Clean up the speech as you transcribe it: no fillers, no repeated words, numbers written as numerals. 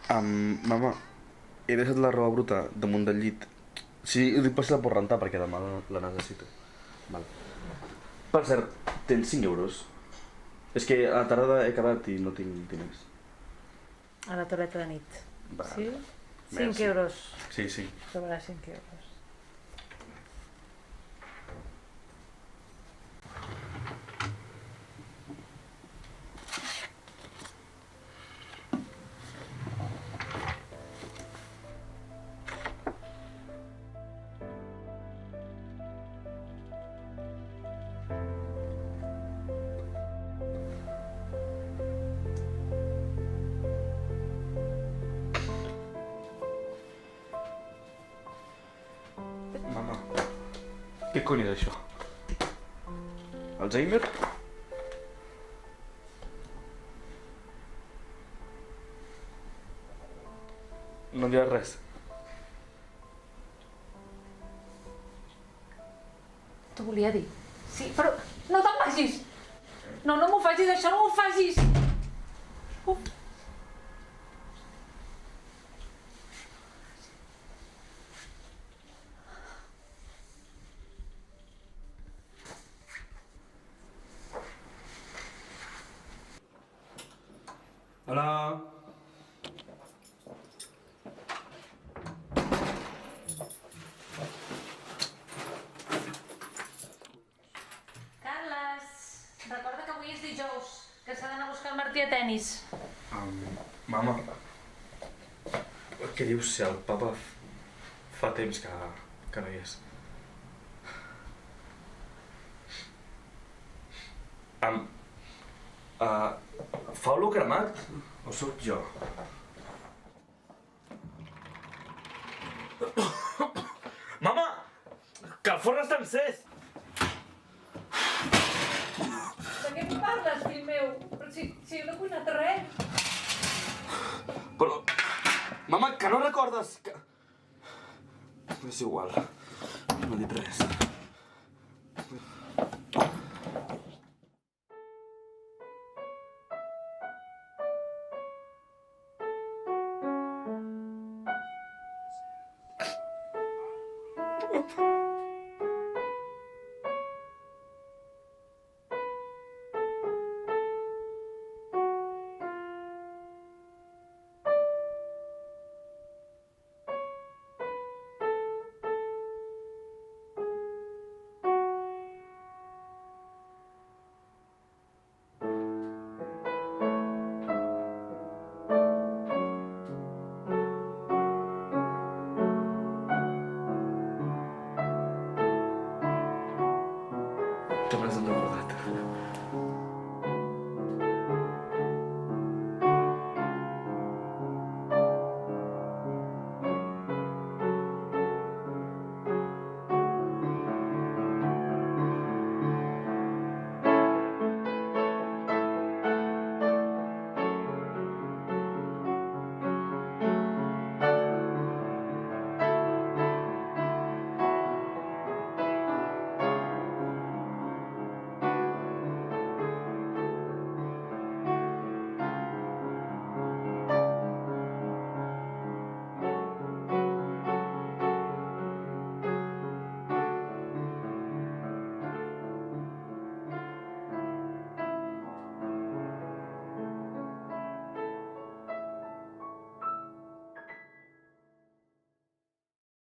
Mama, he deixat la roba bruta damunt del llit. Sí, dic per si la pots rentar perquè demà la necessito. Vale. Per cert, tens 5 euros? És que a la tarda he quedat i no tinc diners. A la toreta de nit. Va. Sí? Merci. 5 euros. Sí, sí. Sobre 5 euros. Mama, què cony és això? Alzheimer? No em diràs res? T'ho volia dir. Sí, però no te'n vagis! No, no m'ho facis, això no m'ho facis! Uf. Hola. Carles, recorda que avui és dijous, que s'ha d'anar a buscar el Martí a tennis. Mama, què dius si el papa fa temps que no hi és? Fa olor cremat o sóc jo? Mama, que el forn està encès! De què em parles, fill meu? Però si jo no he cuinat res. Però... Mama, que no recordes que... És igual, no he dit res. T'he pres el teu